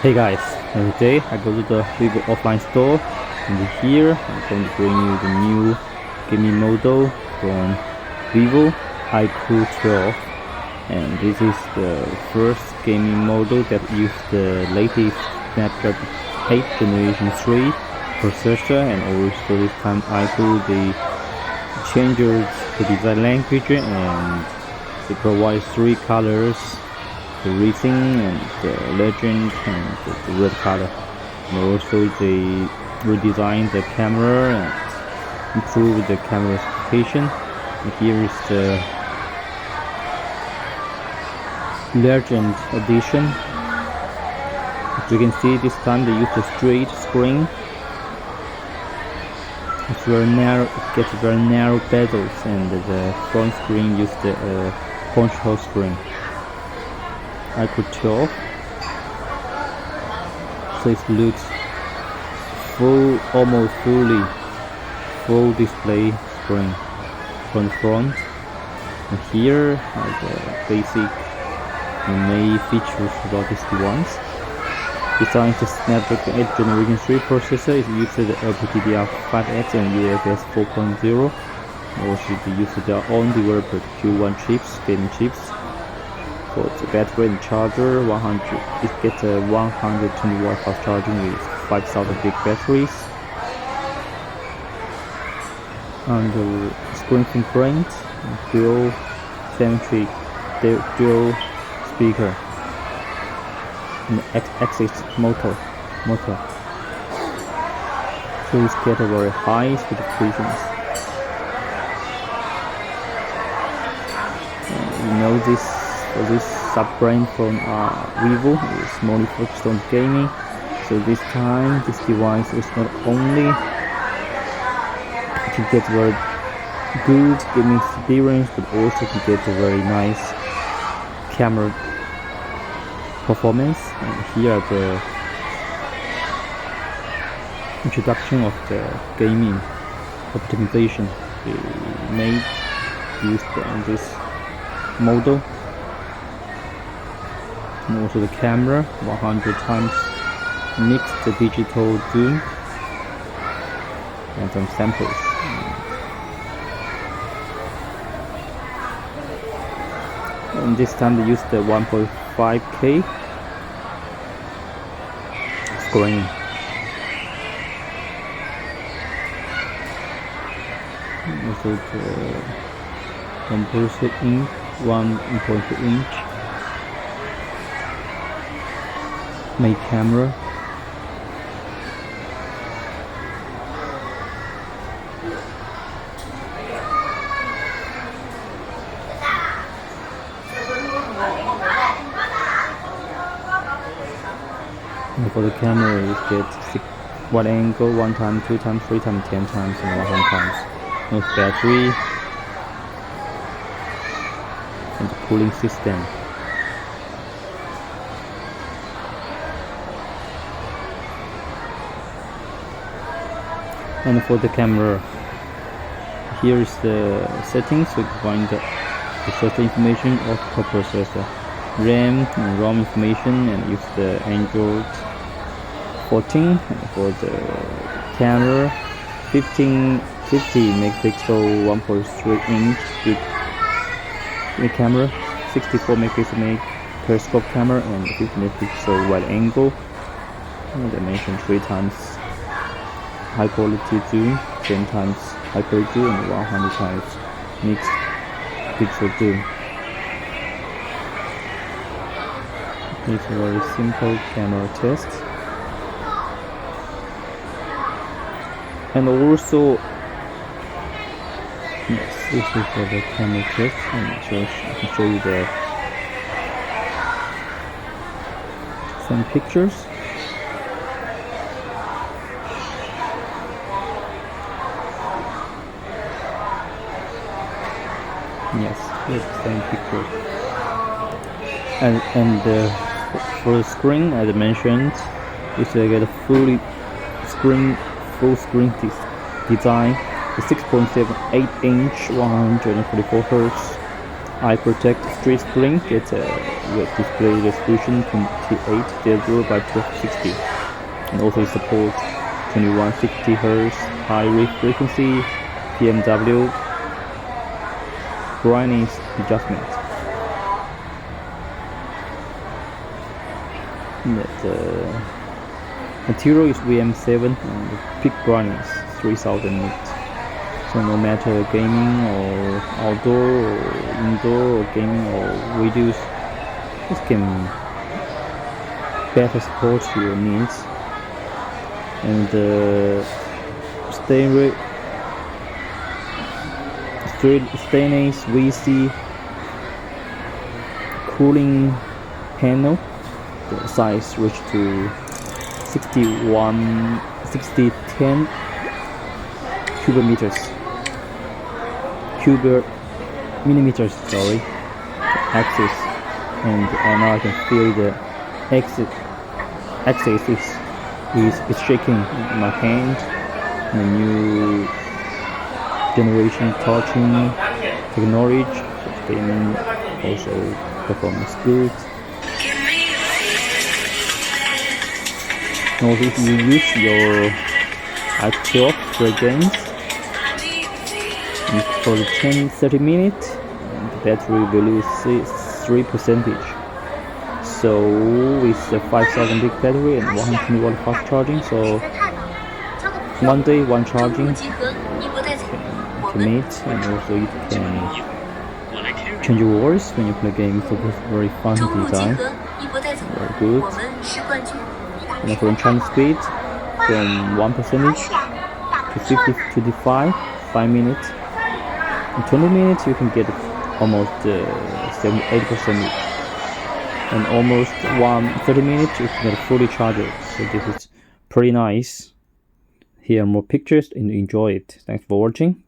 Hey guys, today I go to the Vivo offline store, and here I'm going to bring you the new gaming model from Vivo iQOO 12, and this is the first gaming model that uses the latest Snapdragon 8 Generation 3 processor, and also this time iQOO they changed the design language and they provide 3 colors. The racing and the legend and the red color, and also they redesigned the camera and improved the camera specification. And here is the legend edition. As you can see, this time they use the straight screen. It's very narrow. It gets very narrow bezels, and the front screen uses the punch hole screen. iQOO 12, so it looks almost full display screen from the front. And here are the basic main features about this device. Besides the Snapdragon 8 Generation 3 processor, it uses the LPDDR5X and UFS 4.0. Also, they use their own developed Q1 chips, gaming chips. For the battery and charger, it gets a 120 watt fast charging with 5000 big batteries. And the screen fingerprint, dual speaker, and axis motor. So it's get a very high specifications. You know this sub-brand from Vivo is more focused on gaming, so this time this device is not only to get very good gaming experience, but also to get a very nice camera performance. And here are the introduction of the gaming optimization we made used on this model. And also the camera, 100 times mixed digital zoom, and some samples. And this time they used the 1.5K screen. And also the 1.2 inch main camera. And for the camera, you get wide angle 1 time, 2 times, 3 times, 10 times, and 100 times. No battery and the cooling system. And for the camera, here is the settings. So you can find the processor information of the processor, RAM and ROM information, and use the Android 14. And for the camera, 50 megapixel 1.3 inch big camera, 64 megapixel periscope camera, and 50 megapixel wide angle. And I mentioned 3 times high quality zoom, 10 times high quality zoom, and 100 times mixed pixel zoom. It's a very simple camera test. And also, yes, this is for the camera test, and I can show you some pictures. Yes, here's the same picture. And for the screen, as I mentioned, is to get a full screen design, the 6.78 inch 144 Hz iProtect 3 screen gets a display resolution 2800 by 1260, and also support 2160 Hz high frequency PMW brightness adjustment. The material is VM7 and the peak brightness 3000 nits. So no matter gaming or outdoor or indoor or gaming or videos, this can better support your needs. And the stainless VC cooling panel, the size reached to 6010 millimeters, sorry, axis, and now I can feel the axis is shaking in my hand. The new generation touching technology, gaming also performance good. Now if you use your iQOO for games, for the 10-30 minutes, the battery will lose 3%. So with the 5000 big battery and 120 watt fast charging, so one day one charging can meet, and also you can change your voice when you play games. So it's very fun design, very good. And for enchant speed from 1% to 50-25, 5 minutes. In 20 minutes you can get almost 78%, and almost 30 minutes you can get fully charged. So this is pretty nice. Here are more pictures and enjoy it. Thanks for watching.